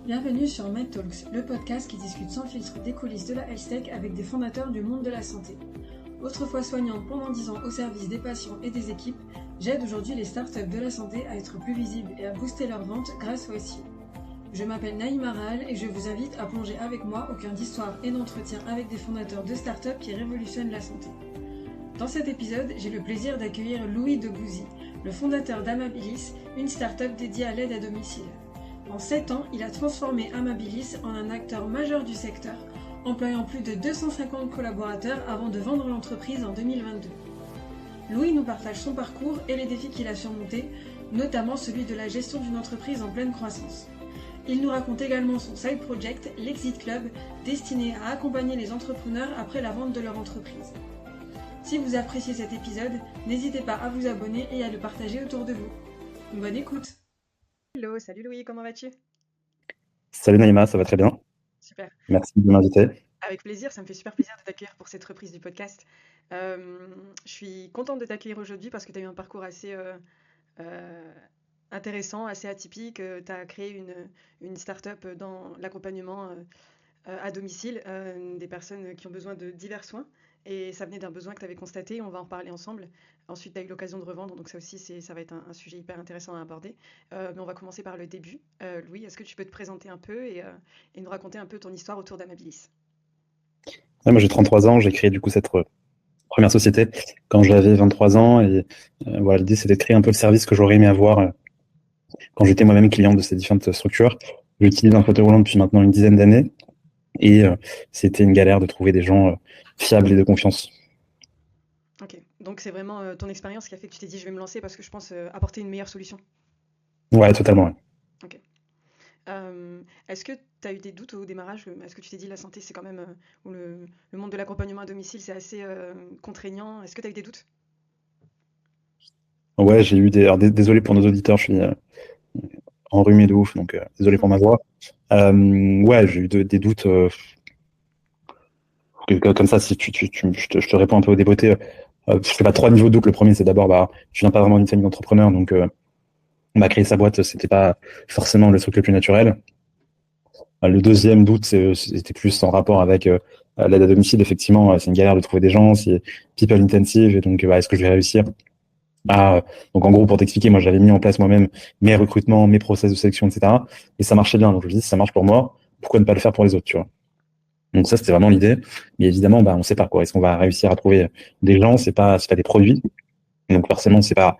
Bienvenue sur MedTalks, le podcast qui discute sans filtre des coulisses de la health tech avec des fondateurs du monde de la santé. Autrefois soignante pendant 10 ans au service des patients et des équipes, j'aide aujourd'hui les startups de la santé à être plus visibles et à booster leurs ventes grâce au SEO. Je m'appelle Naïma Rahal et je vous invite à plonger avec moi au cœur d'histoires et d'entretiens avec des fondateurs de startups qui révolutionnent la santé. Dans cet épisode, j'ai le plaisir d'accueillir Louis Debouzy, le fondateur d'Amabilis, une startup dédiée à l'aide à domicile. En 7 ans, il a transformé Amabilis en un acteur majeur du secteur, employant plus de 250 collaborateurs avant de vendre l'entreprise en 2022. Louis nous partage son parcours et les défis qu'il a surmontés, notamment celui de la gestion d'une entreprise en pleine croissance. Il nous raconte également son side project, l'Exit Club, destiné à accompagner les entrepreneurs après la vente de leur entreprise. Si vous appréciez cet épisode, n'hésitez pas à vous abonner et à le partager autour de vous. Bonne écoute! Hello, salut Louis, comment vas-tu? Salut Naïma, ça va très bien. Super. Merci de m'inviter. Avec plaisir, ça me fait super plaisir de t'accueillir pour cette reprise du podcast. Je suis contente de t'accueillir aujourd'hui parce que tu as eu un parcours assez intéressant, assez atypique. Tu as créé une start-up dans l'accompagnement à domicile des personnes qui ont besoin de divers soins. Et ça venait d'un besoin que tu avais constaté, on va en reparler ensemble. Ensuite, tu as eu l'occasion de revendre, donc ça aussi, ça va être un sujet hyper intéressant à aborder. Mais on va commencer par le début. Louis, est-ce que tu peux te présenter un peu et nous raconter un peu ton histoire autour d'Amabilis? Ouais, moi j'ai 33 ans, j'ai créé du coup cette première société quand j'avais 23 ans et voilà, l'idée c'était de créer un peu le service que j'aurais aimé avoir quand j'étais moi-même client de ces différentes structures. J'utilise un fauteuil roulant depuis maintenant une dizaine d'années et c'était une galère de trouver des gens fiables et de confiance. Ok, donc c'est vraiment ton expérience qui a fait que tu t'es dit je vais me lancer parce que je pense apporter une meilleure solution. Ouais, totalement. Ouais. Ok. Est-ce que tu as eu des doutes au démarrage? Est-ce que tu t'es dit la santé c'est quand même, ou le monde de l'accompagnement à domicile c'est assez contraignant? Est-ce que tu as eu des doutes? Ouais, j'ai eu des. Alors, désolé pour nos auditeurs, je suis enrhumé de ouf, donc désolé pour ma voix. Ouais, j'ai eu des doutes. Comme ça, si je te réponds un peu au débeauté. Je fais pas 3 niveaux de doute. Le premier, c'est d'abord, je viens pas vraiment d'une famille d'entrepreneurs, donc créer sa boîte, c'était pas forcément le truc le plus naturel. Le deuxième doute, c'était plus en rapport avec l'aide à domicile. Effectivement, c'est une galère de trouver des gens, c'est people intensive, et donc est-ce que je vais réussir? Donc en gros, pour t'expliquer, moi j'avais mis en place moi-même mes recrutements, mes process de sélection, etc. Et ça marchait bien. Donc je me dis, si ça marche pour moi, pourquoi ne pas le faire pour les autres, tu vois? Donc ça, c'était vraiment l'idée. Mais évidemment, on sait pas quoi. Est-ce qu'on va réussir à trouver des gens? C'est pas des produits. Donc forcément, c'est pas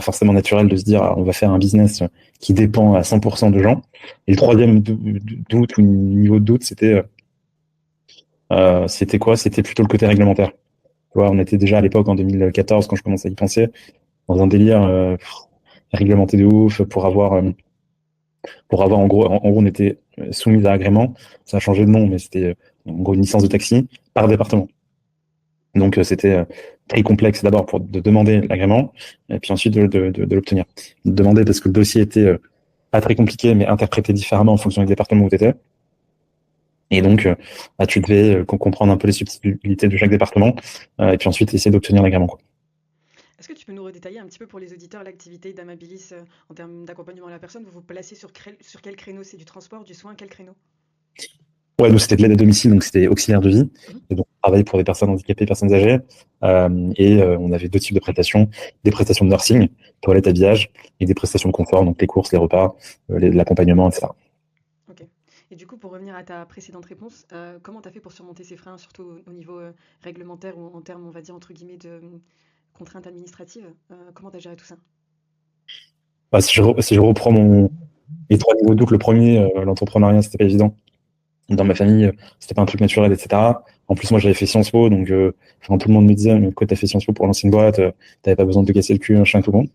forcément naturel de se dire on va faire un business qui dépend à 100% de gens. Et le troisième doute ou niveau de doute, c'était quoi? C'était plutôt le côté réglementaire. Tu vois, on était déjà à l'époque en 2014 quand je commençais à y penser dans un délire réglementé de ouf pour avoir en gros on était soumis à agrément. Ça a changé de nom, mais c'était en gros une licence de taxi par département. Donc c'était très complexe d'abord de demander l'agrément et puis ensuite de l'obtenir. Demander parce que le dossier était pas très compliqué mais interprété différemment en fonction du département où tu étais. Et donc tu devais comprendre un peu les subtilités de chaque département et puis ensuite essayer d'obtenir l'agrément, quoi. Est-ce que tu peux nous redétailler un petit peu pour les auditeurs l'activité d'Amabilis en termes d'accompagnement à la personne? Vous vous placez sur quel créneau? C'est du transport, du soin, quel créneau? Ouais, nous c'était de l'aide à domicile, donc c'était auxiliaire de vie. Mhm. Et donc on travaille pour des personnes handicapées, personnes âgées. On avait 2 types de prestations, des prestations de nursing, toilette, habillage, et des prestations de confort, donc les courses, les repas, l'accompagnement, etc. Ok. Et du coup, pour revenir à ta précédente réponse, comment tu as fait pour surmonter ces freins, surtout au niveau réglementaire ou en termes, on va dire, entre guillemets, de contraintes administratives? Comment tu as géré tout ça? Si je reprends les 3 niveaux de doute, le premier, l'entrepreneuriat, c'était pas évident. Dans ma famille, c'était pas un truc naturel, etc. En plus, moi, j'avais fait Sciences Po, donc tout le monde me disait, mais pourquoi t'as fait Sciences Po pour lancer une boîte? T'avais pas besoin de te casser le cul, machin, tout le monde.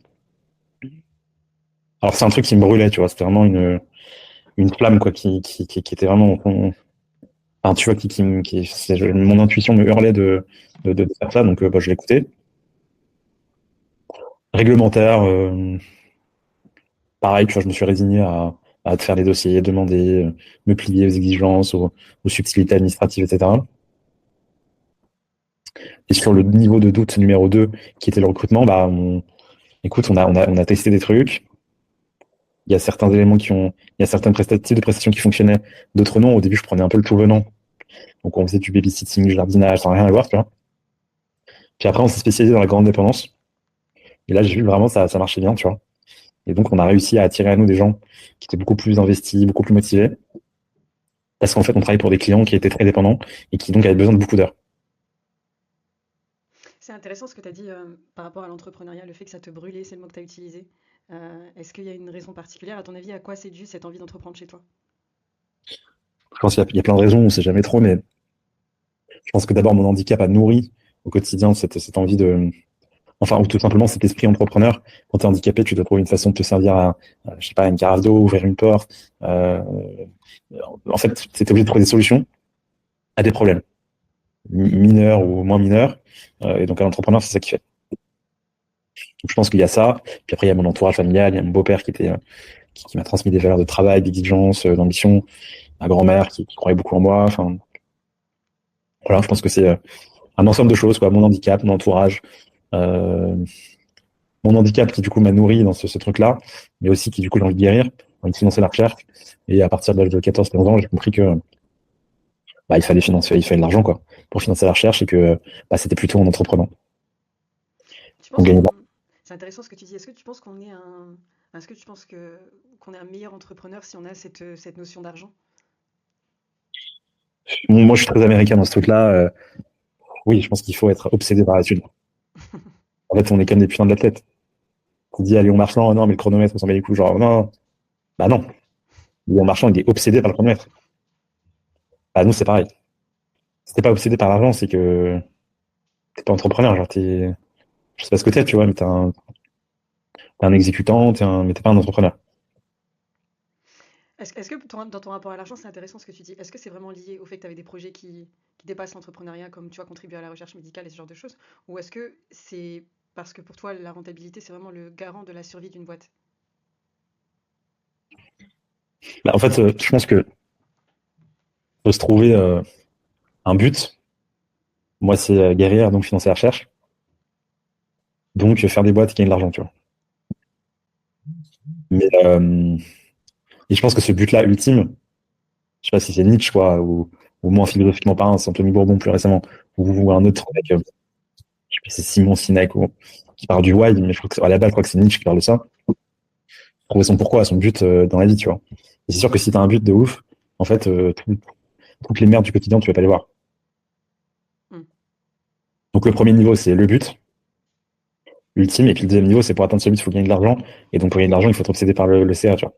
Alors, c'est un truc qui me brûlait, tu vois. C'était vraiment une flamme, quoi, qui était vraiment, enfin, tu vois, mon intuition me hurlait de faire ça, donc je l'écoutais. Réglementaire, pareil, tu vois, je me suis résigné à faire les dossiers, demander, me plier aux exigences, aux subtilités administratives, etc. Et sur le niveau de doute numéro 2, qui était le recrutement, écoute, on a testé des trucs. Il y a certains éléments il y a certains types de prestations qui fonctionnaient, d'autres non. Au début, je prenais un peu le tout venant. Donc, on faisait du babysitting, du jardinage, ça n'a rien à voir, tu vois. Puis après, on s'est spécialisé dans la grande dépendance. Et là, j'ai vu vraiment ça marchait bien, tu vois. Et donc, on a réussi à attirer à nous des gens qui étaient beaucoup plus investis, beaucoup plus motivés. Parce qu'en fait, on travaille pour des clients qui étaient très dépendants et qui donc avaient besoin de beaucoup d'heures. C'est intéressant ce que tu as dit par rapport à l'entrepreneuriat, le fait que ça te brûlait, c'est le mot que tu as utilisé. Est-ce qu'il y a une raison particulière, à ton avis, à quoi c'est dû cette envie d'entreprendre chez toi? Je pense qu'il y a plein de raisons, on ne sait jamais trop, mais je pense que d'abord, mon handicap a nourri au quotidien cette envie de, enfin, ou tout simplement cet esprit entrepreneur. Quand tu es handicapé, tu dois trouver une façon de te servir je sais pas, une carafe d'eau, ouvrir une porte. En fait, tu es obligé de trouver des solutions à des problèmes, mineurs ou moins mineurs. Et donc, à l'entrepreneur, c'est ça qui fait. Donc, je pense qu'il y a ça. Puis après, il y a mon entourage familial, il y a mon beau-père qui m'a transmis des valeurs de travail, d'exigence, d'ambition, ma grand-mère qui croyait beaucoup en moi. Enfin, voilà, je pense que c'est un ensemble de choses, quoi. Mon handicap, mon entourage, euh, mon handicap qui du coup m'a nourri dans ce truc-là, mais aussi qui du coup j'ai envie de guérir, j'ai envie de financer la recherche. Et à partir de l'âge de 14-15 ans, j'ai compris que il fallait financer, il fallait de l'argent quoi, pour financer la recherche et que c'était plutôt en entreprenant. Tu On penses gagnait qu'on... pas. C'est intéressant ce que tu dis. Est-ce que tu penses qu'on est un... Est-ce que tu penses que qu'on est un meilleur entrepreneur si on a cette notion d'argent? Moi, je suis très américain dans ce truc-là. Oui, je pense qu'il faut être obsédé par la thune. En fait, on est comme des putains de l'athlète. On dit à Léon Marchand, oh non, mais le chronomètre, on s'en bat les couilles. Genre, non, bah non. Léon Marchand, il est obsédé par le chronomètre. Bah, nous, c'est pareil. Si t'es pas obsédé par l'argent, c'est que t'es pas entrepreneur. Genre, je sais pas ce que t'es, tu vois, mais t'es un exécutant, mais t'es pas un entrepreneur. Est-ce que dans ton rapport à l'argent, c'est intéressant ce que tu dis? Est-ce que c'est vraiment lié au fait que tu avais des projets qui dépassent l'entrepreneuriat, comme tu vois, contribuer à la recherche médicale et ce genre de choses? Ou est-ce que c'est parce que pour toi, la rentabilité, c'est vraiment le garant de la survie d'une boîte? Bah, en fait, je pense que faut se trouver un but. Moi, c'est guérir, donc financer la recherche. Donc, faire des boîtes et gagner de l'argent, tu vois. Mais, et je pense que ce but-là, ultime, je sais pas si c'est Nietzsche, quoi, ou moins philosophiquement parlant, c'est Anthony Bourbon plus récemment, ou un autre mec, je sais pas si c'est Simon Sinek, qui parle du why, mais je crois que, à la base, je crois que c'est Nietzsche qui parle de ça. Trouver son pourquoi, son but dans la vie, tu vois. Et c'est sûr que si t'as un but de ouf, en fait, toutes les merdes du quotidien, tu vas pas les voir. Hmm. Donc, le premier niveau, c'est le but ultime, et puis le deuxième niveau, c'est pour atteindre ce but, il faut gagner de l'argent. Et donc, pour gagner de l'argent, il faut être obsédé par le CA, tu vois.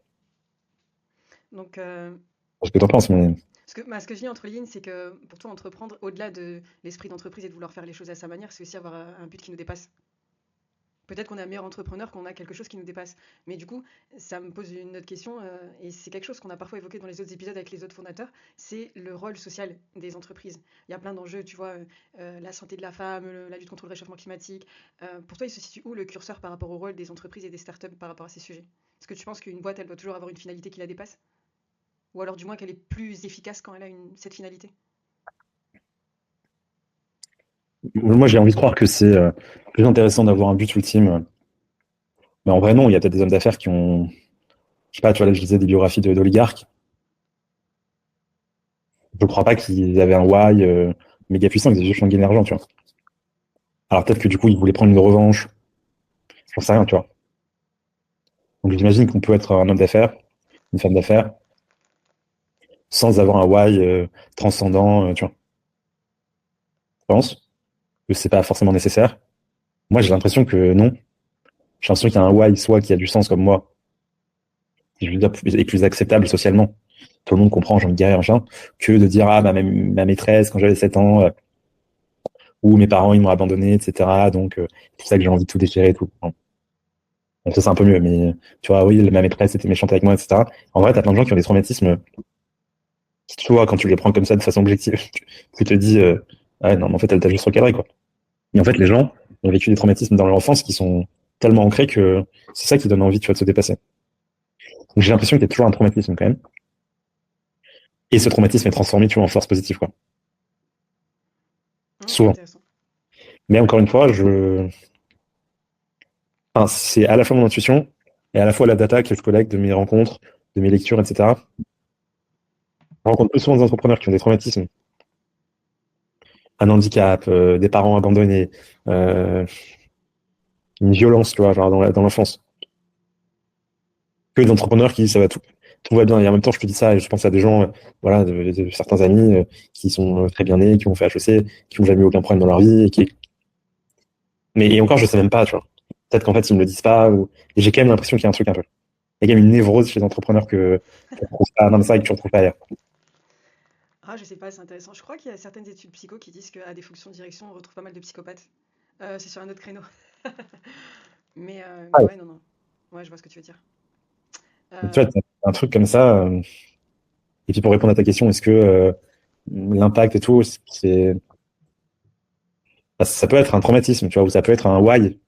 Donc, C'est ce que t'en penses, mais ce que je lis entre lignes, c'est que pour toi, entreprendre, au-delà de l'esprit d'entreprise et de vouloir faire les choses à sa manière, c'est aussi avoir un but qui nous dépasse. Peut-être qu'on est un meilleur entrepreneur quand on a quelque chose qui nous dépasse. Mais du coup, ça me pose une autre question, et c'est quelque chose qu'on a parfois évoqué dans les autres épisodes avec les autres fondateurs, c'est le rôle social des entreprises. Il y a plein d'enjeux, tu vois, la santé de la femme, la lutte contre le réchauffement climatique. Pour toi, il se situe où le curseur par rapport au rôle des entreprises et des startups par rapport à ces sujets? Est-ce que tu penses qu'une boîte, elle doit toujours avoir une finalité qui la dépasse? Ou alors du moins qu'elle est plus efficace quand elle a cette finalité? moi, j'ai envie de croire que c'est plus intéressant d'avoir un but ultime. Mais en vrai, non, il y a peut-être des hommes d'affaires qui ont, je sais pas, tu vois, là, je disais des biographies d'oligarques. Je crois pas qu'ils avaient un why méga puissant, ils avaient juste envie de gagner de l'argent, tu vois. Alors peut-être que du coup, ils voulaient prendre une revanche, j'en sais rien, tu vois. Donc j'imagine qu'on peut être un homme d'affaires, une femme d'affaires, sans avoir un why transcendant, tu vois. Je pense que c'est pas forcément nécessaire. Moi, j'ai l'impression que non. J'ai l'impression qu'il y a un why, soit qui a du sens comme moi, qui je veux dire, est plus acceptable socialement. Tout le monde comprend, j'ai envie de guérir, machin, que de dire, ah, ma maîtresse, quand j'avais 7 ans, ou mes parents, ils m'ont abandonné, etc. Donc, c'est pour ça que j'ai envie de tout déchirer et tout. Bon. Donc, ça, c'est un peu mieux, mais tu vois, oui, ma maîtresse était méchante avec moi, etc. En vrai, t'as plein de gens qui ont des traumatismes qui, toi, quand tu les prends comme ça de façon objective, tu te dis, ah, non, mais en fait, elle t'a juste recadré, quoi. Et en fait, les gens ont vécu des traumatismes dans leur enfance qui sont tellement ancrés que c'est ça qui donne envie, tu vois, de se dépasser. Donc, j'ai l'impression qu'il y a toujours un traumatisme, quand même. Et ce traumatisme est transformé, tu vois, en force positive, quoi. Souvent. Intéressant. Mais encore une fois, enfin, c'est à la fois mon intuition et à la fois la data que je collecte de mes rencontres, de mes lectures, etc. Je rencontre plus souvent des entrepreneurs qui ont des traumatismes, un handicap, des parents abandonnés, une violence, tu vois, genre dans l'enfance, que d'entrepreneurs qui disent ça va tout va bien. Et en même temps, je te dis ça et je pense à des gens, voilà, de certains amis qui sont très bien nés, qui ont fait HEC, qui n'ont jamais eu aucun problème dans leur vie, mais et encore, je sais même pas, tu vois. Peut-être qu'en fait, ils me le disent pas, et j'ai quand même l'impression qu'il y a un truc un peu. Il y a quand même une névrose chez les entrepreneurs que tu retrouves pas, non, mais ça, et que tu retrouves pas ailleurs. Ah, je sais pas, c'est intéressant. Je crois qu'il y a certaines études psycho qui disent qu'à des fonctions de direction, on retrouve pas mal de psychopathes. C'est sur un autre créneau. Mais Ouais. ouais, non, non. Ouais, je vois ce que tu veux dire. Donc, tu Euh, vois, t'as un truc comme ça. Et puis pour répondre à ta question, est-ce que l'impact et tout, ça peut être un traumatisme, tu vois, ou ça peut être un why,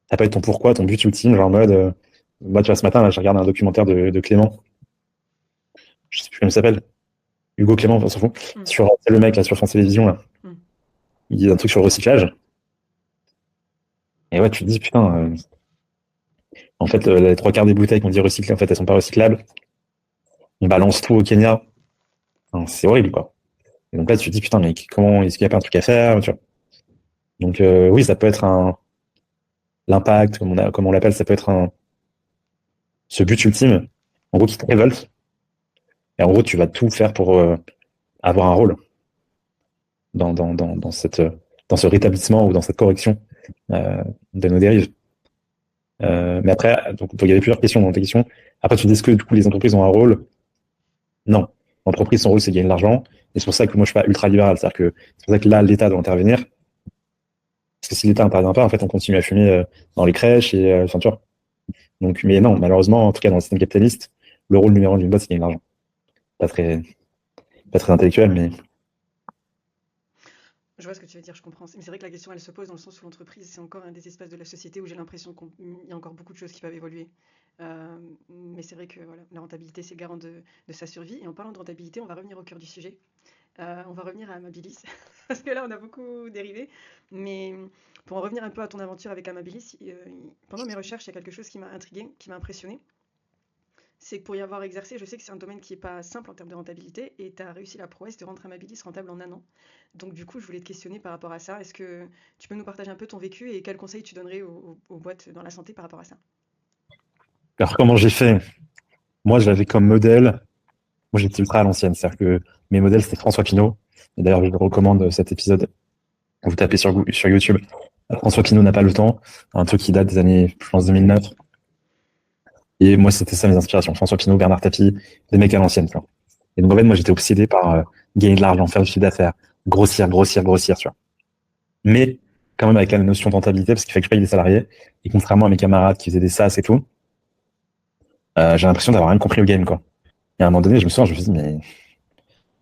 ça peut être ton pourquoi, ton but ultime, genre en mode, moi, tu vois, ce matin, là, j'ai regardé un documentaire de Clément, je sais plus comment il s'appelle, Hugo Clément, on s'en fout, hmm, c'est le mec là sur France Télévisions, là, hmm. il dit un truc sur le recyclage. Et ouais, tu te dis, putain, en fait, les trois quarts des bouteilles qu'on dit recyclées, en fait, elles sont pas recyclables. On balance tout au Kenya. Enfin, c'est horrible, quoi. Et donc là, tu te dis, putain, mais comment est-ce qu'il n'y a pas un truc à faire, tu vois. Donc, oui, ça peut être l'impact, comme on l'appelle, ça peut être ce but ultime, en gros, qui te révolte. Et en gros, tu vas tout faire pour avoir un rôle dans ce rétablissement ou dans cette correction de nos dérives. Mais après, donc, il y avait plusieurs questions dans tes questions. Après, tu dis que du coup, les entreprises ont un rôle. Non. L'entreprise, son rôle, c'est de gagner de l'argent. Et c'est pour ça que moi, je suis pas ultra libéral. C'est-à-dire que c'est pour ça que là, l'État doit intervenir. Parce que si l'État n'intervient pas, en fait, on continue à fumer dans les crèches et, enfin, tu vois. Donc, mais non, malheureusement, en tout cas, dans le système capitaliste, le rôle numéro un d'une boîte, c'est de gagner de l'argent. Pas très, pas très intellectuel, mais Je vois ce que tu veux dire, je comprends. Mais c'est vrai que la question, elle se pose dans le sens où l'entreprise, c'est encore un des espaces de la société où j'ai l'impression qu'il y a encore beaucoup de choses qui peuvent évoluer. Mais c'est vrai que voilà, la rentabilité, c'est le garant de sa survie. Et en parlant de rentabilité, on va revenir au cœur du sujet. On va revenir à Amabilis, parce que là, on a beaucoup dérivé. Mais pour en revenir un peu à ton aventure avec Amabilis, pendant mes recherches, il y a quelque chose qui m'a intrigué, qui m'a impressionné. C'est que pour y avoir exercé, je sais que c'est un domaine qui n'est pas simple en termes de rentabilité, et tu as réussi la prouesse de rendre Amabilis rentable en un an. Donc du coup, je voulais te questionner par rapport à ça. Est-ce que tu peux nous partager un peu ton vécu et quels conseils tu donnerais aux boîtes dans la santé par rapport à ça? alors comment j'ai fait? Moi, je l'avais comme modèle. Moi, j'étais ultra à l'ancienne. C'est-à-dire que mes modèles, c'était François Pinault. Et d'ailleurs, je vous recommande cet épisode. Vous tapez sur YouTube. François Pinault n'a pas le temps. Un truc qui date des années, je pense, 2009. Et moi, c'était ça mes inspirations. François Pinault, Bernard Tapie, des mecs à l'ancienne, tu vois. Et donc, en fait, moi, j'étais obsédé par gagner de l'argent, faire du chiffre d'affaires, grossir, grossir, grossir, tu vois. Mais quand même avec la notion de rentabilité, parce qu'il fait que je paye les salariés. Et contrairement à mes camarades qui faisaient des SaaS et tout, j'ai l'impression d'avoir rien compris au game, quoi. Et à un moment donné, je me suis dit, mais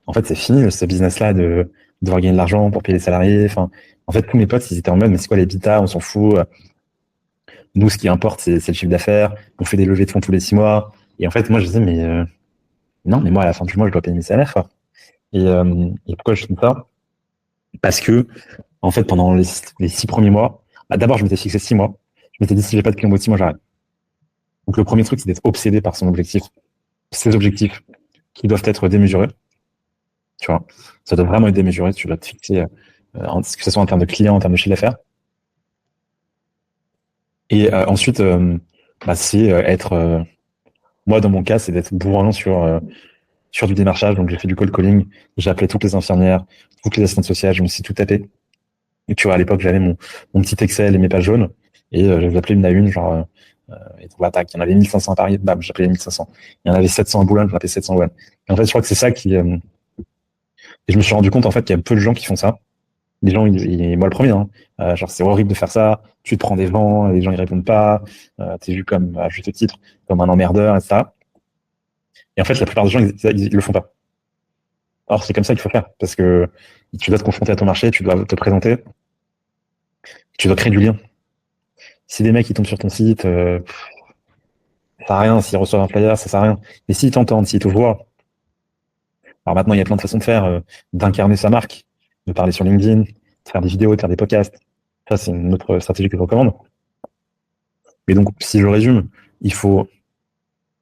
en fait, c'est fini ce business-là de devoir gagner de l'argent pour payer les salariés. Enfin, en fait, tous mes potes, ils étaient en mode, mais c'est quoi les bitas? On s'en fout. Nous, ce qui importe, c'est le chiffre d'affaires. On fait des levées de fonds tous les 6 mois. Et en fait, moi, je disais, mais non, mais moi, à la fin du mois, je dois payer mes salaires, quoi. Et pourquoi je dis ça? Parce que, en fait, pendant les 6 premiers mois, bah, d'abord, je m'étais fixé 6 mois. Je m'étais dit, si j'ai pas de client au bout de 6 mois, j'arrête. Donc, le premier truc, c'est d'être obsédé par son objectif. Ces objectifs qui doivent être démesurés, tu vois. Ça doit vraiment être démesuré. Tu dois te fixer, que ce soit en termes de clients, en termes de chiffre d'affaires. Et ensuite, bah, c'est être, moi, dans mon cas, c'est d'être bourrin sur du démarchage. Donc, j'ai fait du cold calling. J'ai appelé toutes les infirmières, toutes les assistantes sociales. Je me suis tout tapé. Et tu vois, à l'époque, j'avais mon petit Excel et mes pages jaunes. Et je les appelais une à une, genre, et voilà, tac, il y en avait 1500 à Paris, bam, j'appelais 1500. Il y en avait 700 à Boulogne, j'appelais 700 à Boulogne. Et en fait, je crois que c'est ça et je me suis rendu compte, en fait, qu'il y a peu de gens qui font ça. Les gens, moi le premier, hein. Genre, c'est horrible de faire ça. Tu te prends des vents, les gens, ils répondent pas. T'es vu comme, à juste titre, comme un emmerdeur, etc. Et en fait, la plupart des gens, ils le font pas. Alors, c'est comme ça qu'il faut faire. Parce que tu dois te confronter à ton marché, tu dois te présenter, tu dois créer du lien. Si des mecs, ils tombent sur ton site, ça sert à rien. S'ils reçoivent un flyer, ça sert à rien. Mais s'ils t'entendent, s'ils te voient, alors maintenant, il y a plein de façons de faire, d'incarner sa marque, de parler sur LinkedIn, de faire des vidéos, de faire des podcasts. Ça, c'est une autre stratégie que je recommande. Mais donc, si je résume, il faut,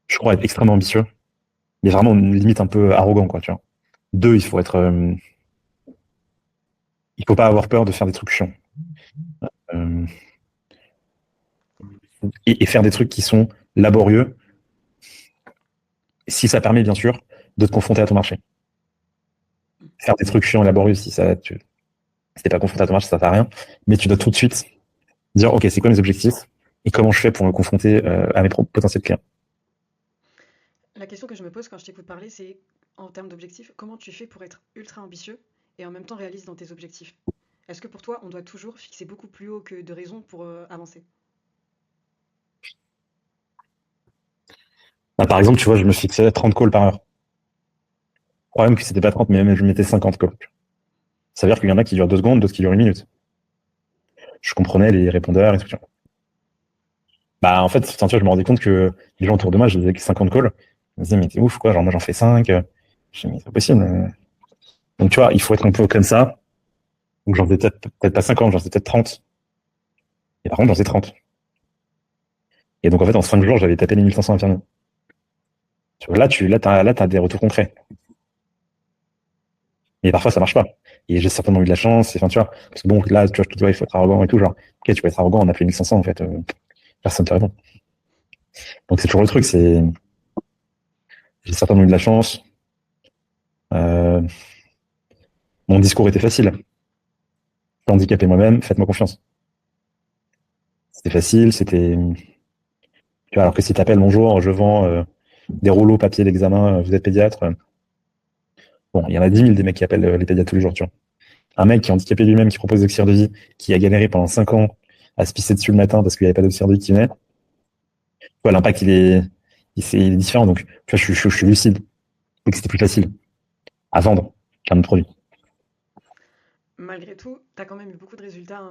je crois, être extrêmement ambitieux, mais vraiment une limite un peu arrogant, quoi, tu vois. 2, il faut pas avoir peur de faire des trucs chiants. Euh, et faire des trucs qui sont laborieux, si ça permet, bien sûr, de te confronter à ton marché. Faire des trucs chiants et laborieux, si t'es pas confronté à ton marché, ça sert à rien. Mais tu dois tout de suite dire, OK, c'est quoi mes objectifs et comment je fais pour me confronter à mes potentiels clients. La question que je me pose quand je t'écoute parler, c'est en termes d'objectifs, comment tu fais pour être ultra ambitieux et en même temps réaliste dans tes objectifs? Est-ce que pour toi, on doit toujours fixer beaucoup plus haut que de raisons pour avancer? Bah, par exemple, tu vois, je me fixais 30 calls par heure. Le problème, que c'était pas 30, mais même je mettais 50 calls. Ça veut dire qu'il y en a qui durent 2 secondes, d'autres qui durent 1 minute. Je comprenais les répondeurs et tout. Bah, en fait, tu vois, je me rendais compte que les gens autour de moi, je faisais que 50 calls. Je me disais, mais t'es ouf, quoi. Genre, moi, j'en fais 5. Je me disais, mais c'est pas possible. Donc, tu vois, il faut être un peu comme ça. Donc, j'en faisais peut-être pas 50, j'en faisais peut-être 30. Et par contre, j'en faisais 30. Et donc, en fait, en 5 jours, j'avais tapé les 1500 infirmiers. Tu vois, t'as des retours concrets. Mais parfois, ça marche pas. Et j'ai certainement eu de la chance. Enfin, tu vois, parce que bon, là, tu vois, je te dis, ouais, il faut être arrogant et tout. Genre, ok, tu peux être arrogant, on a appelé 1500, en fait. Personne te répond. Donc, c'est toujours le truc, j'ai certainement eu de la chance. Euh, Mon discours était facile. Je suis handicapé moi-même, faites-moi confiance. C'était facile, tu vois, alors que si t'appelles, bonjour, je vends des rouleaux papier d'examen, vous êtes pédiatre. Bon, il y en a 10 000 des mecs qui appellent les pédiatres tous les jours, tu vois. Un mec qui est handicapé lui-même, qui propose des auxiliaires de vie, qui a galéré pendant 5 ans à se pisser dessus le matin parce qu'il n'y avait pas d'auxiliaire de vie qui venait. Ouais, l'impact, il est différent. Donc, tu vois, je suis lucide. Et que c'était plus facile à vendre qu'un autre produit. Malgré tout, tu as quand même eu beaucoup de résultats.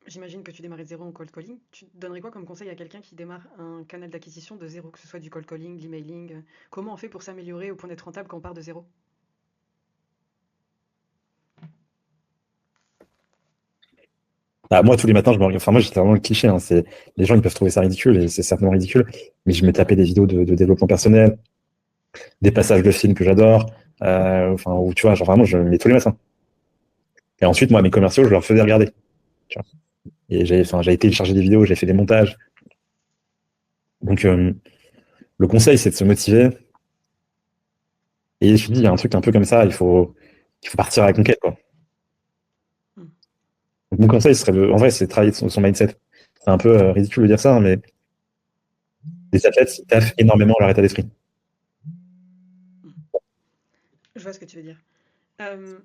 J'imagine que tu démarrais de zéro en cold calling. Tu donnerais quoi comme conseil à quelqu'un qui démarre un canal d'acquisition de zéro, que ce soit du cold calling, de l'emailing? Comment on fait pour s'améliorer au point d'être rentable quand on part de zéro? Bah, moi, tous les matins, enfin, moi, j'étais vraiment le cliché, hein. Les gens, ils peuvent trouver ça ridicule, et c'est certainement ridicule, mais je me tapais des vidéos de développement personnel, des passages de films que j'adore, enfin, où, tu vois, genre vraiment, je me mets tous les matins. Et ensuite, moi, mes commerciaux, je leur faisais regarder, tu vois. Et j'avais téléchargé des vidéos, j'ai fait des montages. Donc, le conseil, c'est de se motiver. Et je me dis, il y a un truc un peu comme ça, il faut partir à la conquête, quoi. Hmm. Donc, mon conseil serait en vrai, c'est de travailler son mindset. C'est un peu ridicule de dire ça, hein, mais les athlètes, ils taffent énormément leur état d'esprit. Je vois ce que tu veux dire. Euh,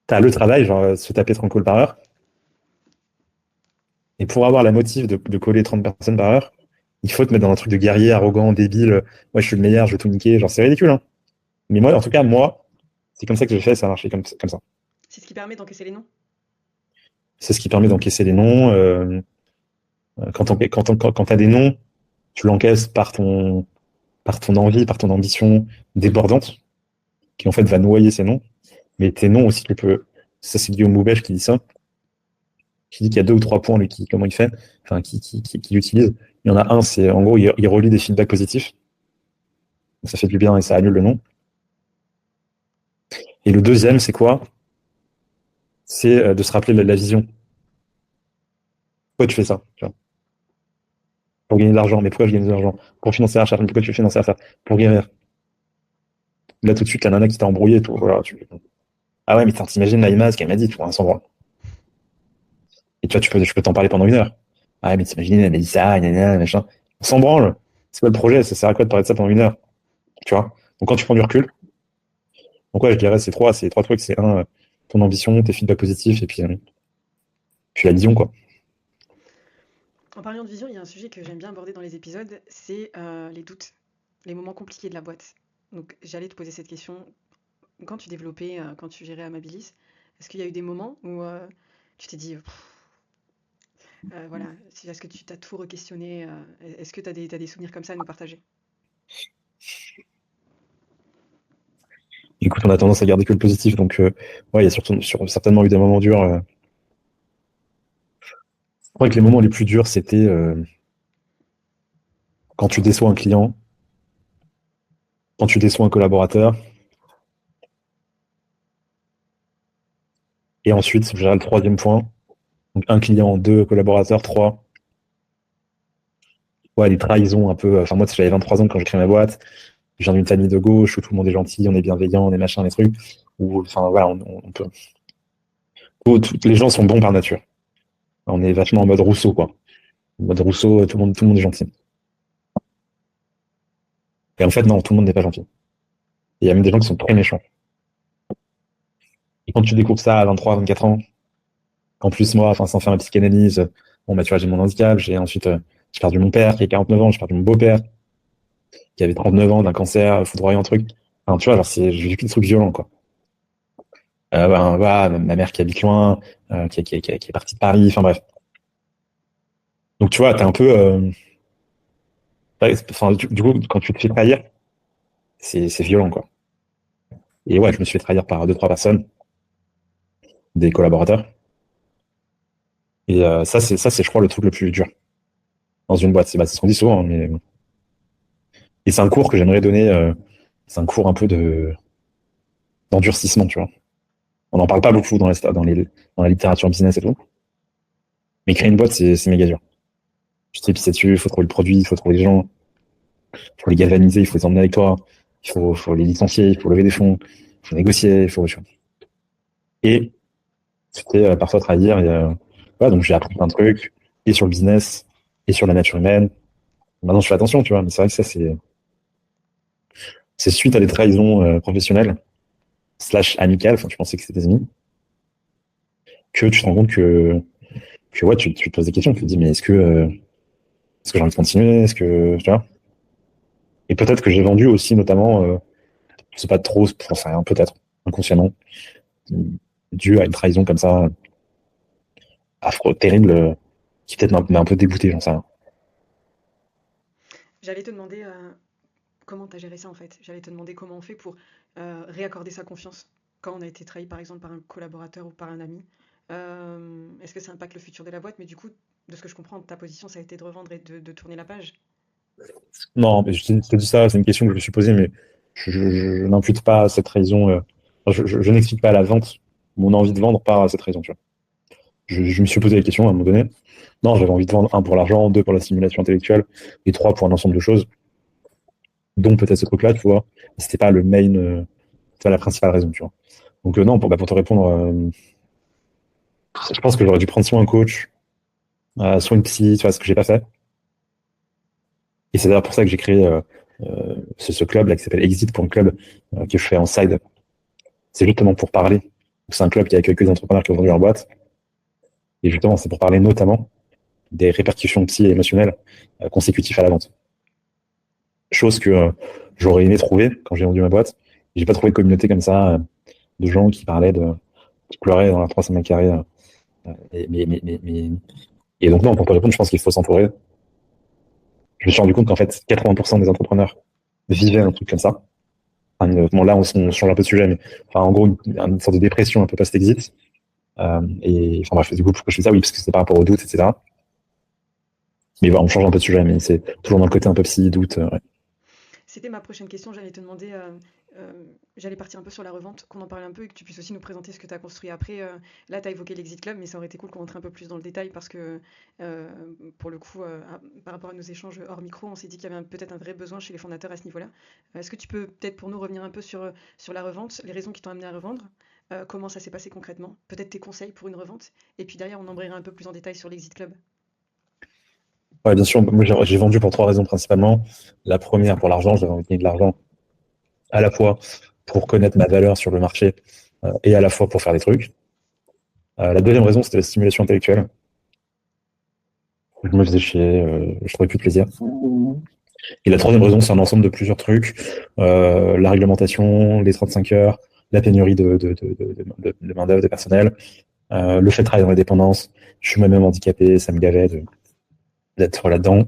T'as le travail, genre se taper 30 calls par heure. Et pour avoir la motive de coller 30 personnes par heure, il faut te mettre dans un truc de guerrier, arrogant, débile. Ouais, je suis le meilleur, je vais tout niquer. Genre, c'est ridicule, hein. Mais moi, en tout cas, moi, c'est comme ça que j'ai fait, ça a marché comme ça. c'est ce qui permet d'encaisser les noms. C'est ce qui permet d'encaisser les noms. Quand t'as des noms, tu l'encaisses par ton envie, par ton ambition débordante, qui en fait va noyer ces noms. Mais tes noms aussi, tu peux. Ça, c'est Guillaume Boubèche qui dit ça. Qui dit qu'il y a 2 ou 3 points, lui, comment il fait, enfin, qui utilise. Il y en a un, c'est en gros, il relie des feedbacks positifs. Donc, ça fait du bien et ça annule le nom. Et le deuxième, c'est quoi? C'est de se rappeler la vision. Pourquoi tu fais ça? Tu vois, pour gagner de l'argent. Mais pourquoi je gagne de l'argent? Pour financer la recherche. Mais pourquoi tu fais financer la recherche? Pour guérir. Là, tout de suite, la nana qui t'a embrouillé. Tout, voilà, Ah ouais, mais t'imagines la image qu'elle m'a dit, tu vois, sans droit. Et tu vois, je peux t'en parler pendant 1 heure. Ah ouais, mais t'imagines, elle m'a dit ça, nanana, machin. On s'en branle. C'est quoi le projet? Ça sert à quoi de parler de ça pendant 1 heure? Tu vois? Donc, quand tu prends du recul, donc ouais, je dirais, c'est trois trucs. C'est un, ton ambition, tes feedbacks positifs, et puis la vision, quoi. En parlant de vision, il y a un sujet que j'aime bien aborder dans les épisodes, c'est les doutes, les moments compliqués de la boîte. Donc j'allais te poser cette question. Quand tu développais, quand tu gérais Amabilis, est-ce qu'il y a eu des moments où tu t'es dit, voilà, est-ce que tu t'as tout re-questionné? Est-ce que tu as des souvenirs comme ça à nous partager? Écoute, on a tendance à garder que le positif, donc ouais, il y a certainement eu des moments durs. Je crois que les moments les plus durs, c'était quand tu déçois un client, quand tu déçois un collaborateur, et ensuite, je dirais le troisième point, donc un client, deux collaborateurs, trois, ouais, les trahisons un peu. Enfin, moi, j'avais 23 ans quand j'ai créé ma boîte, je viens d'une famille de gauche où tout le monde est gentil, on est bienveillant, on est machin, les trucs, où, enfin, voilà, on peut. Les gens sont bons par nature. On est vachement en mode Rousseau, quoi. En mode Rousseau, tout le monde est gentil. Et en fait, non, tout le monde n'est pas gentil. Il y a même des gens qui sont très méchants. Et quand tu découvres ça à 23, 24 ans, qu'en plus, moi, enfin, sans faire ma psychanalyse, bon, bah, tu vois, j'ai mon handicap, j'ai perdu mon père qui a 49 ans, j'ai perdu mon beau-père qui avait 39 ans d'un cancer foudroyant, un truc. Enfin, tu vois, alors, j'ai vécu des trucs violents, quoi. Ben, voilà, ma mère qui habite loin, qui est partie de Paris, enfin, bref. Donc, tu vois, t'es un peu, enfin, du coup, quand tu te fais trahir, c'est violent, quoi. Et ouais, je me suis fait trahir par deux, trois personnes, des collaborateurs. Et ça, c'est, je crois, le truc le plus dur dans une boîte. C'est ce qu'on dit souvent, hein, mais et c'est un cours que j'aimerais donner. C'est un cours un peu d'endurcissement, tu vois. On n'en parle pas beaucoup dans la littérature business et tout. Mais créer une boîte, c'est méga dur. Tu t'es pissé dessus, il faut trouver le produit, il faut trouver les gens, il faut les galvaniser, il faut les emmener avec toi, faut les licencier, il faut lever des fonds, il faut négocier, il faut. Tu vois. Et tu t'es parfois trahir. Et, voilà, donc j'ai appris plein de trucs, et sur le business, et sur la nature humaine. Maintenant, je fais attention, tu vois, mais c'est vrai que ça, c'est suite à des trahisons professionnelles, slash amicales, enfin, tu pensais que c'était des amis, que tu te rends compte que ouais, tu te poses des questions, tu te dis, mais est-ce que j'ai envie de continuer? Est-ce que, tu vois? Et peut-être que j'ai vendu aussi, notamment, je sais pas trop, enfin, rien, peut-être, inconsciemment, dû à une trahison comme ça, affreux, terrible, qui peut-être m'a un peu dégoûté, j'en sais rien. J'allais te demander comment tu as géré ça en fait. J'allais te demander comment on fait pour réaccorder sa confiance quand on a été trahi par exemple par un collaborateur ou par un ami. Est-ce que ça impacte le futur de la boîte? Mais du coup, de ce que je comprends, ta position, ça a été de revendre et de tourner la page. Non, mais je te dis ça, c'est une question que je me suis posée, mais je n'impute pas cette trahison, enfin, je n'explique pas à la vente mon envie de vendre par cette raison, tu vois. Je me suis posé la question à un moment donné. Non, j'avais envie de vendre un pour l'argent, deux pour la stimulation intellectuelle, et trois pour un ensemble de choses, dont peut-être ce truc-là, tu vois. Mais c'était pas le main, c'est pas la principale raison, tu vois. Donc non, pour te répondre, je pense que j'aurais dû prendre soit un coach, soit une psy, tu vois, ce que j'ai pas fait. Et c'est d'ailleurs pour ça que j'ai créé ce club là qui s'appelle Exit.club, que je fais en side. C'est justement pour parler. C'est un club qui accueille que des entrepreneurs qui ont vendu leur boîte. Et justement, c'est pour parler notamment des répercussions psy et émotionnelles consécutives à la vente. Chose que j'aurais aimé trouver quand j'ai vendu ma boîte. J'ai pas trouvé de communauté comme ça, de gens qui pleuraient dans leur 300 mètres carrés. Et donc non, pour te répondre, je pense qu'il faut s'entourer. Je me suis rendu compte qu'en fait, 80% des entrepreneurs vivaient un truc comme ça. Enfin, bon, là, on change un peu de sujet, mais enfin, en gros, une sorte de dépression un peu post-exit. Et enfin bref, du coup, pourquoi je fais ça? Oui, parce que c'est par rapport aux doutes, etc. Mais voilà, on change un peu de sujet, mais c'est toujours dans le côté un peu psy, doute. Ouais. C'était ma prochaine question. J'allais te demander, j'allais partir un peu sur la revente, qu'on en parle un peu et que tu puisses aussi nous présenter ce que tu as construit après. Là, tu as évoqué l'Exit Club, mais ça aurait été cool qu'on rentre un peu plus dans le détail parce que, pour le coup, par rapport à nos échanges hors micro, on s'est dit qu'il y avait peut-être un vrai besoin chez les fondateurs à ce niveau-là. Est-ce que tu peux peut-être pour nous revenir un peu sur la revente, les raisons qui t'ont amené à revendre, comment ça s'est passé concrètement, peut-être tes conseils pour une revente, et puis derrière, on embrayera un peu plus en détail sur l'Exit Club. Ouais, bien sûr, moi j'ai vendu pour trois raisons principalement. La première, pour l'argent, j'avais envie de gagner de l'argent à la fois pour connaître ma valeur sur le marché et à la fois pour faire des trucs. La deuxième raison, c'était la stimulation intellectuelle. Je me faisais chier, je trouvais plus de plaisir. Et la troisième raison, c'est un ensemble de plusieurs trucs. La réglementation, les 35 heures, la pénurie de main-d'œuvre, de personnel, le fait de travailler dans la dépendance. Je suis moi-même handicapé, ça me gavait d'être là-dedans.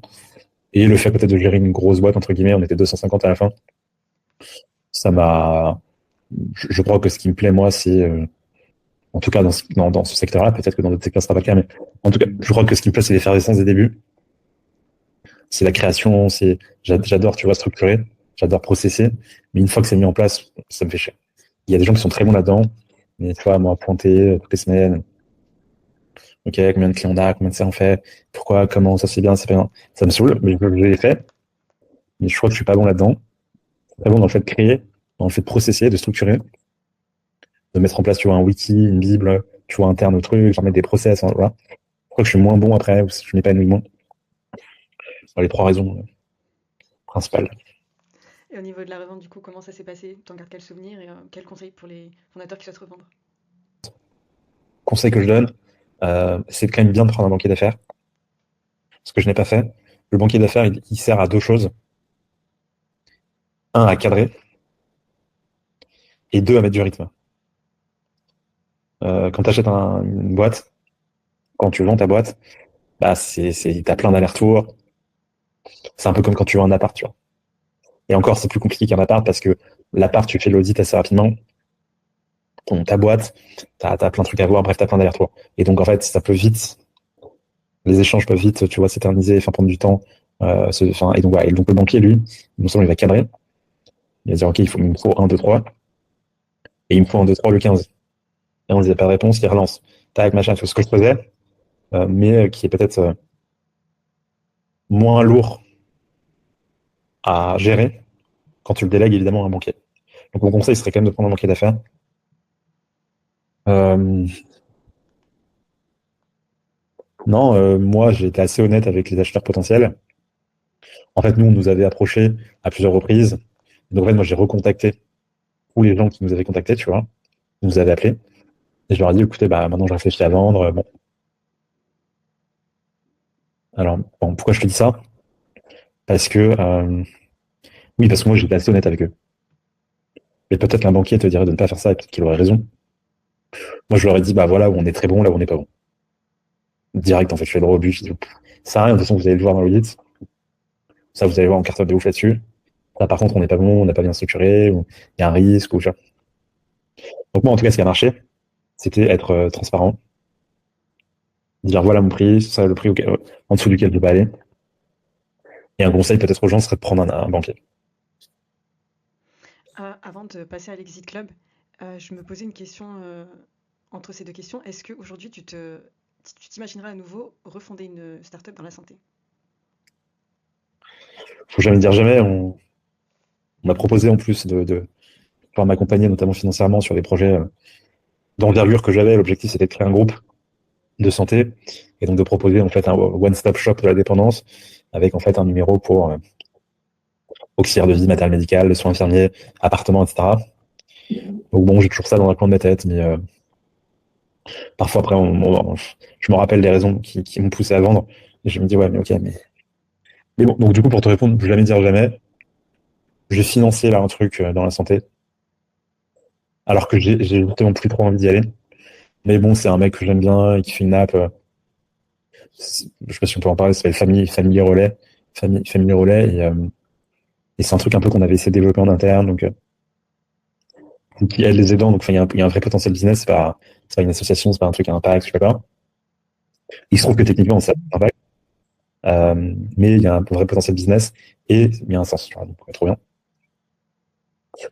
Et le fait peut-être de gérer une grosse boîte, entre guillemets, on était 250 à la fin. Ça m'a. Je crois que ce qui me plaît, moi, c'est. En tout cas, dans ce secteur-là, peut-être que dans d'autres secteurs, ce sera pas le cas, mais en tout cas, je crois que ce qui me plaît, c'est l'effervescence des débuts. c'est la création, j'adore, tu vois, structurer, j'adore processer, mais une fois que c'est mis en place, ça me fait chier. Il y a des gens qui sont très bons là-dedans, mais tu vois, moi, pointer toutes les semaines, ok, combien de clients on a, combien de ça on fait, pourquoi, comment, ça c'est bien, c'est pas bien, ça me saoule, mais je l'ai fait, mais je crois que je suis pas bon là-dedans. Je suis pas bon dans le fait de créer, dans le fait de processer, de structurer, de mettre en place, tu vois, un wiki, une bible, tu vois, interne au truc, genre mettre des process, hein, voilà. Je crois que je suis moins bon après, ou je m'épanouis moins. Dans les trois raisons principales. Et au niveau de la revente, du coup, comment ça s'est passé? T'en gardes quel souvenir et quel conseil pour les fondateurs qui souhaitent revendre? Conseil que je donne, c'est quand même bien de prendre un banquier d'affaires. Ce que je n'ai pas fait. Le banquier d'affaires, il sert à deux choses. Un, à cadrer, et deux, à mettre du rythme. Quand tu achètes une boîte, quand tu vends ta boîte, bah t'as plein d'allers-retours. C'est un peu comme quand tu vends un appart, tu vois. Et encore, c'est plus compliqué qu'un appart parce que l'appart, tu fais l'audit assez rapidement. Ta boîte, t'as plein de trucs à voir, bref, t'as plein d'allers-retours. Et donc, en fait, ça peut vite, les échanges peuvent vite, tu vois, s'éterniser, enfin, prendre du temps. Et donc, voilà. Et donc, le banquier, lui, non seulement il va cadrer, il va dire, OK, il me faut 1, 2, 3, et il me faut 1, 2, 3, le 15. Et on ne disait pas de réponse, il relance. Tac, machin, tout ce que je faisais, mais qui est peut-être moins lourd à gérer quand tu le délègues évidemment à un banquier. Donc mon conseil serait quand même de prendre un banquier d'affaires. Euh, non, moi j'ai été assez honnête avec les acheteurs potentiels. En fait, nous, on nous avait approchés à plusieurs reprises. Donc en fait, moi j'ai recontacté tous les gens qui nous avaient contactés, tu vois, qui nous avaient appelés. Et je leur ai dit, écoutez, bah maintenant je réfléchis à vendre. Bon. Alors, bon, pourquoi je te dis ça? Parce que oui, parce que moi j'étais assez honnête avec eux. Et peut-être qu'un banquier te dirait de ne pas faire ça et peut-être qu'il aurait raison. Moi, je leur ai dit, bah voilà où on est très bon, là où on n'est pas bon. Direct, en fait, je fais le rebut. Je dis, ça sert à rien, de toute façon, vous allez le voir dans l'audit. Ça, vous allez voir, on cartonne de ouf là-dessus. Là, par contre, on n'est pas bon, on n'a pas bien structuré, ou il y a un risque, ou tu vois. Donc, moi, en tout cas, ce qui a marché, c'était être transparent. Dire, voilà mon prix, ça, le prix en dessous duquel je ne peux pas aller. Et un conseil, peut-être aux gens, serait de prendre un banquier. Avant de passer à l'Exit Club, je me posais une question entre ces deux questions. Est-ce qu'aujourd'hui, tu t'imaginerais à nouveau refonder une startup dans la santé? Faut jamais dire jamais. On m'a proposé, en plus, de pouvoir m'accompagner, notamment financièrement, sur des projets d'envergure que j'avais. L'objectif, c'était de créer un groupe de santé et donc de proposer en fait un one-stop shop de la dépendance avec en fait un numéro pour auxiliaire de vie, matériel médical, soins infirmiers, appartements, etc. Donc bon, j'ai toujours ça dans un coin de ma tête, mais parfois après, je me rappelle des raisons qui m'ont poussé à vendre et je me dis ouais, mais ok, mais bon. Donc du coup, pour te répondre, jamais dire jamais. J'ai financé là un truc dans la santé, alors que j'ai justement plus trop envie d'y aller. Mais bon, c'est un mec que j'aime bien et qui fait une app. Je sais pas si on peut en parler, ça s'appelle Family Relais. Family Relais. Et c'est un truc un peu qu'on avait essayé de développer en interne, donc qui aide les aidants. Donc il y a un vrai potentiel business. C'est pas une association, c'est pas un truc à impact, je sais pas quoi. Il se trouve que techniquement, ça a un impact, mais il y a un vrai potentiel business et il y a un sens. Tu vois, donc, trop bien.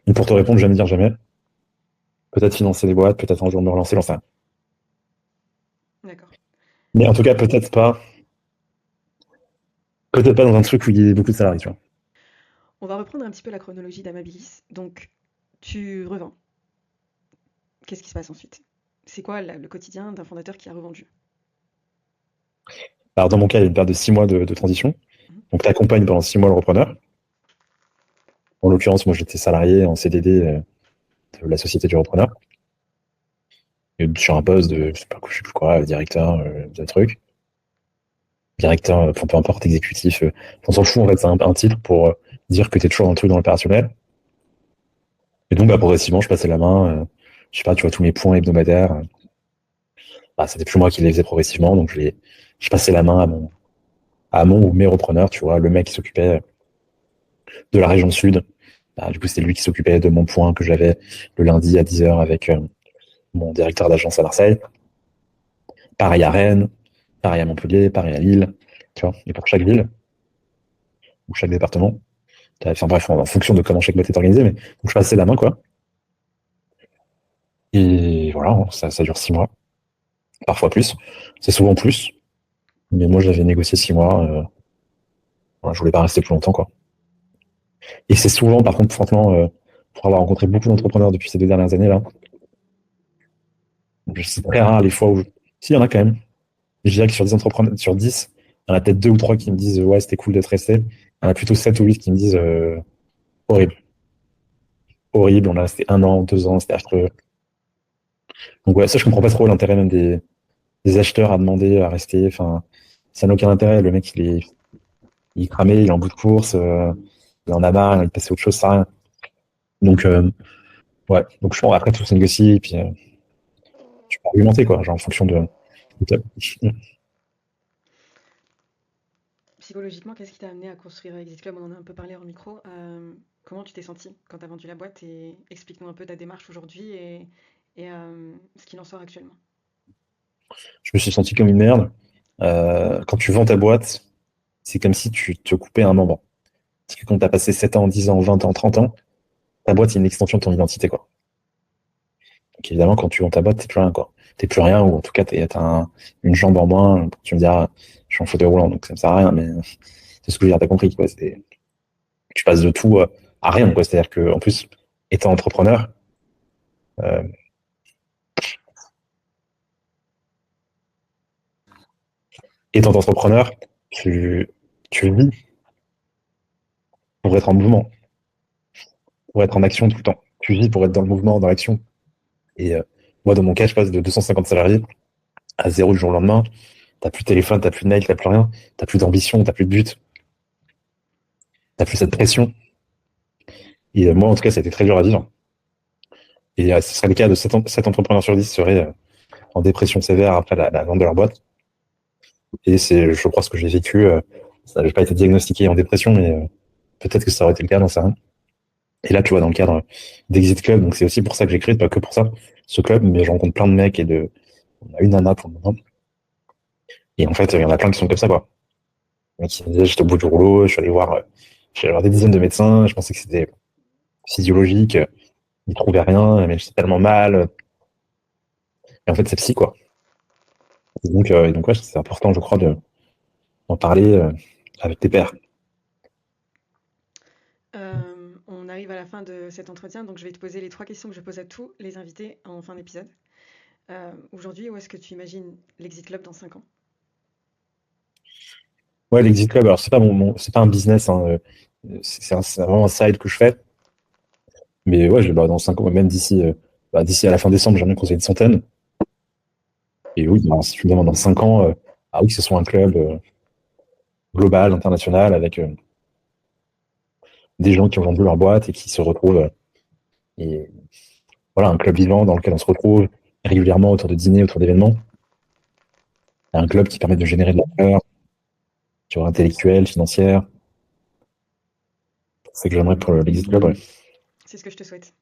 Donc pour te répondre, je vais me dire jamais. Peut-être financer des boîtes, peut-être un jour me relancer, j'en sais rien. D'accord. Mais en tout cas, peut-être pas dans un truc où il y a beaucoup de salariés, tu vois. On va reprendre un petit peu la chronologie d'Amabilis. Donc, tu revends. Qu'est-ce qui se passe ensuite? C'est quoi le quotidien d'un fondateur qui a revendu? Alors dans mon cas, il y a une période de 6 mois de transition. Mhm. Donc tu accompagnes pendant 6 mois le repreneur. En l'occurrence, moi j'étais salarié en CDD de la société du repreneur. Et sur un poste de, je sais plus quoi, directeur d'un truc. Directeur, enfin, peu importe, exécutif. On s'en fout en fait, c'est un titre pour dire que tu es toujours dans le truc dans l'opérationnel. Et donc bah, progressivement, je passais la main, je sais pas, tu vois, tous mes points hebdomadaires. Bah, c'était plus moi qui les faisais progressivement, donc je passais la main à mon ou mes repreneurs, tu vois, le mec qui s'occupait de la région sud. Bah, du coup, c'était lui qui s'occupait de mon point que j'avais le lundi à 10h avec mon directeur d'agence à Marseille. Pareil à Rennes, pareil à Montpellier, pareil à Lille, tu vois, et pour chaque ville. ou chaque département. Enfin bref, en fonction de comment chaque boîte est organisée, mais donc je passais la main, quoi. Et voilà, hein, ça dure 6 mois, parfois plus. C'est souvent plus, mais moi j'avais négocié 6 mois. Voilà, je voulais pas rester plus longtemps, quoi. Et c'est souvent, par contre, franchement, pour avoir rencontré beaucoup d'entrepreneurs depuis ces 2 dernières années là, c'est très rare les fois où. Si, il y en a quand même. Je dirais que sur 10 entrepreneurs, sur 10, il y en a peut-être 2 ou 3 qui me disent ouais, c'était cool d'être resté. Il y en a plutôt 7 ou 8 qui me disent horrible. Horrible, on a resté 1 an, 2 ans, c'était affreux. Donc ouais, ça je comprends pas trop l'intérêt même des acheteurs à demander à rester. Enfin, ça n'a aucun intérêt. Le mec il est cramé, il est en bout de course, il en a marre, il passe à autre chose, ça rien. Donc ouais, donc je pense après tout se négocie et puis tu peux argumenter quoi, genre en fonction de. Psychologiquement, qu'est-ce qui t'a amené à construire Exit Club? On en a un peu parlé en micro. Comment tu t'es senti quand tu as vendu la boîte et explique-nous un peu ta démarche aujourd'hui et ce qu'il en sort actuellement. Je me suis senti comme une merde. Quand tu vends ta boîte, c'est comme si tu te coupais un membre. Parce que quand tu as passé 7 ans, 10 ans, 20 ans, 30 ans, ta boîte, c'est une extension de ton identité, quoi. Donc évidemment, quand tu vends ta boîte, t'es plus rien, quoi. T'es plus rien, ou en tout cas, une jambe en moins. Tu me diras, je suis en fauteuil roulant, donc ça me sert à rien, mais c'est ce que je veux dire, t'as compris, quoi. Tu passes de tout à rien, quoi. C'est-à-dire que, en plus, étant entrepreneur, euh, étant entrepreneur, tu vis pour être en mouvement, pour être en action tout le temps. Tu vis pour être dans le mouvement, dans l'action. Et moi, dans mon cas, je passe de 250 salariés à zéro du jour au lendemain. T'as plus de téléphone, t'as plus de mail, t'as plus rien. T'as plus d'ambition, t'as plus de but, t'as plus cette pression. Et moi, en tout cas, ça a été très dur à vivre. Et ce serait le cas de 7 entrepreneurs sur 10 seraient en dépression sévère après la vente de leur boîte. Et c'est, je crois, ce que j'ai vécu. Ça n'avait pas été diagnostiqué en dépression, mais peut-être que ça aurait été le cas, j'en sais rien. Et là, tu vois, dans le cadre d'Exit Club, donc c'est aussi pour ça que j'ai créé, pas que pour ça, ce club, mais je rencontre plein de mecs on a une nana pour le moment. Et en fait, il y en a plein qui sont comme ça, quoi. Le mec qui me disait, j'étais au bout du rouleau, je suis allé voir des dizaines de médecins, je pensais que c'était physiologique, ils trouvaient rien, mais j'étais tellement mal. Et en fait, c'est psy, quoi. Et donc ouais, c'est important, je crois, d'en parler avec tes pairs. On arrive à la fin de cet entretien, donc je vais te poser les 3 questions que je pose à tous les invités en fin d'épisode. Aujourd'hui, où est-ce que tu imagines l'Exit Club dans 5 ans? Ouais, l'Exit Club, alors c'est pas c'est pas un business, hein, c'est vraiment un side que je fais. Mais ouais, dans 5 ans, même d'ici à la fin décembre, j'aimerais qu'on soit une centaine. Et oui, si tu me demandes dans 5 ans, ah oui, que ce soit un club global, international, avec des gens qui ont vendu leur boîte et qui se retrouvent. Et voilà, un club vivant dans lequel on se retrouve régulièrement autour de dîners, autour d'événements. Un club qui permet de générer de la valeur, sur intellectuelle, financière. C'est ce que j'aimerais pour l'Exit Club, ouais. C'est ce que je te souhaite.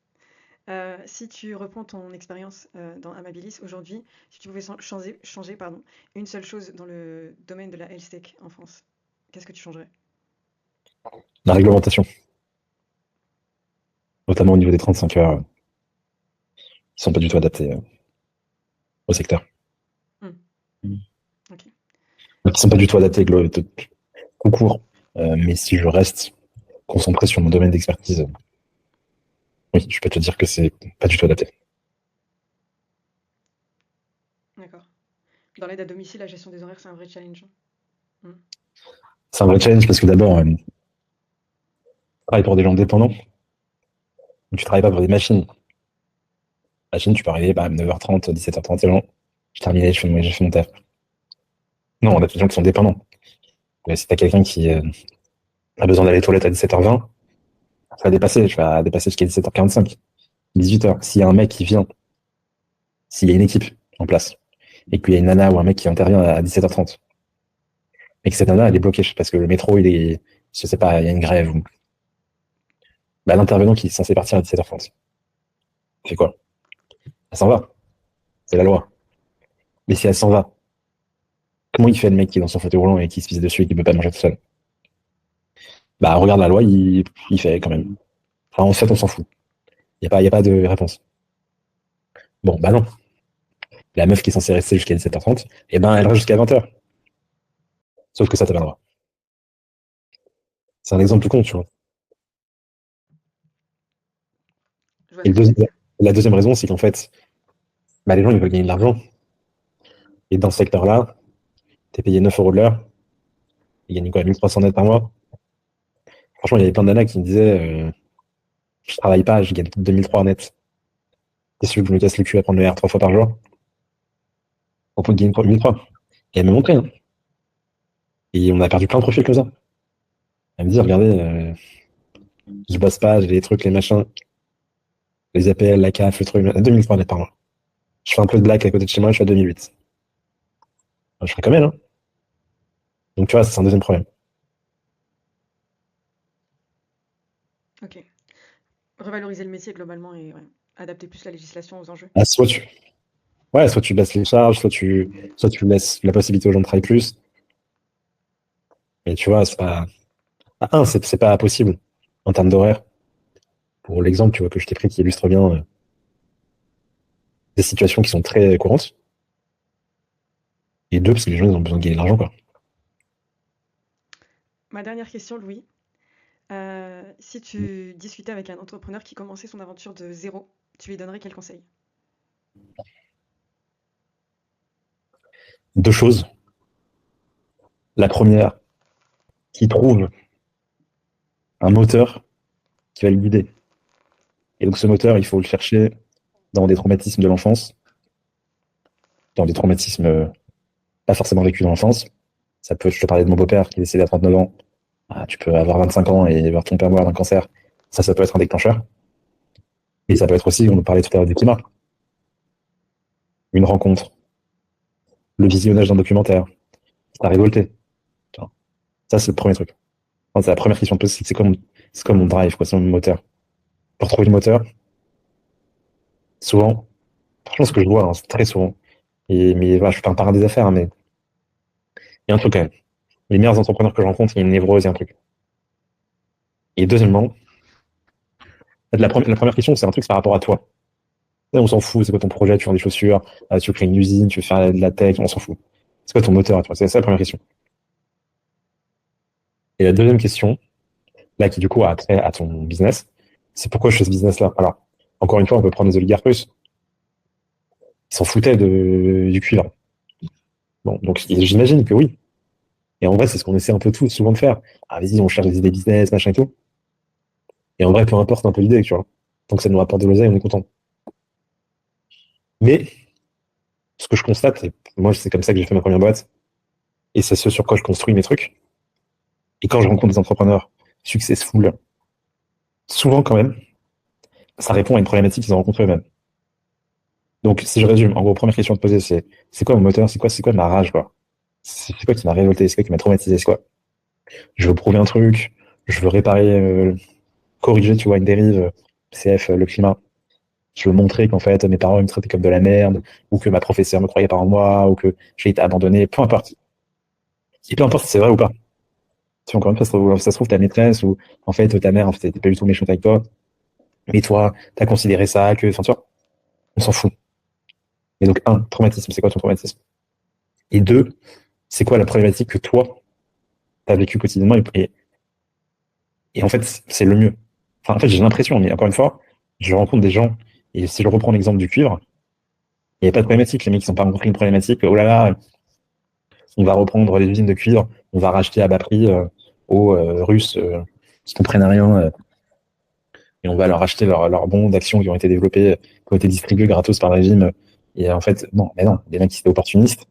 Si tu reprends ton expérience dans Amabilis aujourd'hui, si tu pouvais changer pardon, une seule chose dans le domaine de la health tech en France, qu'est-ce que tu changerais? La réglementation, notamment au niveau des 35 heures, qui sont pas du tout adaptés au secteur. Hmm, ok. Qui sont pas du tout adaptés concours. Mais si je reste concentré sur mon domaine d'expertise, oui, je peux te dire que c'est pas du tout adapté. D'accord. Dans l'aide à domicile, la gestion des horaires, c'est un vrai challenge. Hmm. C'est un vrai challenge parce que d'abord, tu travailles pour des gens dépendants, donc tu travailles pas pour des machines. Machine, tu peux arriver, bah, 9h30, 17h30, c'est bon. J'ai terminé, j'ai fait mon taf. Non, on a des gens qui sont dépendants. Mais si t'as quelqu'un qui a besoin d'aller aux toilettes à 17h20, tu vas dépasser jusqu'à 17h45, 18h. S'il y a un mec qui vient, s'il y a une équipe en place, et qu'il y a une nana ou un mec qui intervient à 17h30, et que cette nana, elle est bloquée parce que le métro, je sais pas, il y a une grève, bah, l'intervenant qui est censé partir à 17h30, il fait quoi? Elle s'en va. C'est la loi. Mais si elle s'en va, comment il fait le mec qui est dans son fauteuil roulant et qui se pisse dessus et qui peut pas manger tout seul? Bah, regarde la loi, il fait quand même. Enfin, en fait, on s'en fout. Y a pas de réponse. Bon, bah non. La meuf qui est censée rester jusqu'à 17h30, eh ben, elle reste jusqu'à 20h. Sauf que ça, t'as pas le droit. C'est un exemple tout con, tu vois. Je vois Et ce que tu veux dire. la deuxième raison, c'est qu'en fait, bah, les gens, ils veulent gagner de l'argent. Et dans ce secteur-là, t'es payé 9 euros de l'heure. Ils gagnent quoi, 1300 net par mois. Franchement, il y avait plein de nanas qui me disaient, je travaille pas, je gagne 2003 net. Qu'est-ce que je me casse le cul à prendre le R 3 fois par jour? On peut gagner 1003. Et elle m'a montré, hein. Et on a perdu plein de profils comme ça. Elle me dit, regardez, je bosse pas, j'ai les trucs, les machins, les APL, la CAF, le truc, 2003 net par mois. Je fais un peu de blague à côté de chez moi, je suis à 2008. Je ferai comme elle, hein. Donc tu vois, c'est un deuxième problème. Ok. Revaloriser le métier globalement et ouais, adapter plus la législation aux enjeux. Ah, soit tu baisses les charges, soit tu laisses la possibilité aux gens de travailler plus. Mais tu vois, c'est pas, c'est pas possible en termes d'horaire. Pour l'exemple, tu vois, que je t'ai pris qui illustre bien des situations qui sont très courantes. Et deux, parce que les gens, ils ont besoin de gagner de l'argent, quoi. Ma dernière question, Louis. Si tu discutais avec un entrepreneur qui commençait son aventure de zéro, tu lui donnerais quel conseil? Deux choses. La première, qui trouve un moteur qui va le guider. Et donc ce moteur, il faut le chercher dans des traumatismes de l'enfance, dans des traumatismes pas forcément vécus dans l'enfance. Ça peut, je te parlais de mon beau-père qui est décédé à 39 ans. Ah, tu peux avoir 25 ans et voir ton père mourir d'un cancer. Ça peut être un déclencheur. Et ça peut être aussi, on nous parlait tout à l'heure du climat, une rencontre, le visionnage d'un documentaire, ça a révolté. Ça, c'est le premier truc. Enfin, c'est la première question de poser, c'est comme mon drive, quoi, c'est mon moteur. Pour trouver le moteur, souvent, franchement, ce que je vois, hein, c'est très souvent, mais voilà, je suis pas un parrain des affaires, hein, mais il y a un truc quand même. Les meilleurs entrepreneurs que je rencontre, il y a une névrose, il y a un truc. Et deuxièmement, la première question, c'est un truc, c'est par rapport à toi. Là, on s'en fout, c'est quoi ton projet, tu vends des chaussures, tu veux créer une usine, tu veux faire de la tech, on s'en fout. C'est quoi ton moteur à toi? C'est ça la première question. Et la deuxième question, là, qui du coup a trait à ton business, c'est pourquoi je fais ce business-là. Alors, encore une fois, on peut prendre les oligarques russes. Ils s'en foutaient du cuivre. Bon, donc j'imagine que oui. Et en vrai, c'est ce qu'on essaie un peu tous souvent de faire. Ah, vas-y, on cherche des idées business, machin et tout. Et en vrai, peu importe un peu l'idée, tu vois. Tant que ça nous rapporte de l'oseille, on est content. Mais ce que je constate, c'est moi, c'est comme ça que j'ai fait ma première boîte. Et c'est ce sur quoi je construis mes trucs. Et quand je rencontre des entrepreneurs successful, souvent quand même, ça répond à une problématique qu'ils ont rencontrée eux-mêmes. Donc, si je résume, en gros, première question à te poser, c'est quoi mon moteur? C'est quoi ma rage, quoi? C'est quoi qui m'a révolté? C'est quoi qui m'a traumatisé? C'est quoi? Je veux prouver un truc, je veux réparer, corriger, tu vois, une dérive, CF, le climat. Je veux montrer qu'en fait, mes parents ils me traitaient comme de la merde, ou que ma professeure me croyait pas en moi, ou que j'ai été abandonné, peu importe. Et peu importe si c'est vrai ou pas. Tu vois, encore une fois, ça se trouve ta maîtresse, ou en fait, ta mère, en fait, elle était pas du tout méchante avec toi, mais toi, t'as considéré ça, que, enfin, tu vois, on s'en fout. Et donc, un, traumatisme, c'est quoi ton traumatisme? Et deux, c'est quoi la problématique que toi, t'as vécu quotidiennement et en fait, c'est le mieux. Enfin, en fait, j'ai l'impression, mais encore une fois, je rencontre des gens, et si je reprends l'exemple du cuivre, il n'y a pas de problématique. Les mecs, ils n'ont pas rencontré une problématique. Oh là là, on va reprendre les usines de cuivre, on va racheter à bas prix aux Russes qui comprennent rien, et on va leur acheter leurs bons d'actions qui ont été développés, qui ont été distribués gratos par le régime. Et en fait, non, mais non, des mecs qui étaient opportunistes.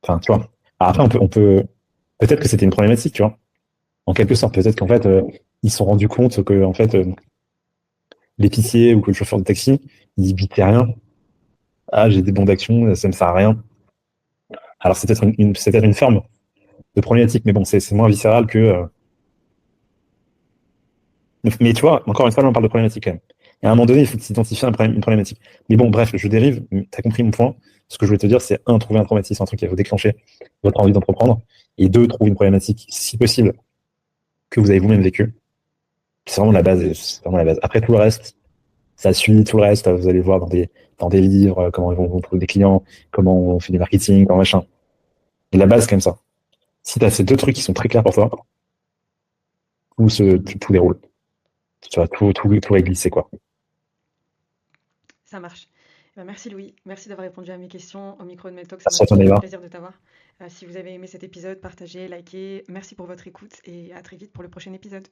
Enfin, tu vois. Alors après, peut-être que c'était une problématique, tu vois. En quelque sorte, peut-être qu'en fait, ils se sont rendus compte que, en fait, l'épicier ou que le chauffeur de taxi, il bitait rien. Ah, j'ai des bons d'actions, ça me sert à rien. Alors, c'est peut-être une forme de problématique, mais bon, c'est moins viscéral que. Mais tu vois, encore une fois, là, on parle de problématique quand même. Et à un moment donné, il faut s'identifier une problématique. Mais bon, bref, je dérive, tu as compris mon point. Ce que je voulais te dire, c'est un, trouver un traumatisme, un truc qui va vous déclencher votre envie d'entreprendre. Et deux, trouver une problématique, si possible, que vous avez vous-même vécu. C'est vraiment la base. C'est vraiment la base. Après, tout le reste, ça suit tout le reste. Vous allez voir dans des livres comment ils vont trouver des clients, comment on fait du marketing, comment machin. Et la base, c'est comme ça. Si tu as ces deux trucs qui sont très clairs pour toi, tout déroule. Tu vois, tout est glissé, quoi. Ça marche. Merci Louis, merci d'avoir répondu à mes questions au micro de Meltalk, ça m'a Merci à fait toi, super Naïva. plaisir de t'avoir. Si vous avez aimé cet épisode, partagez, likez, merci pour votre écoute et à très vite pour le prochain épisode.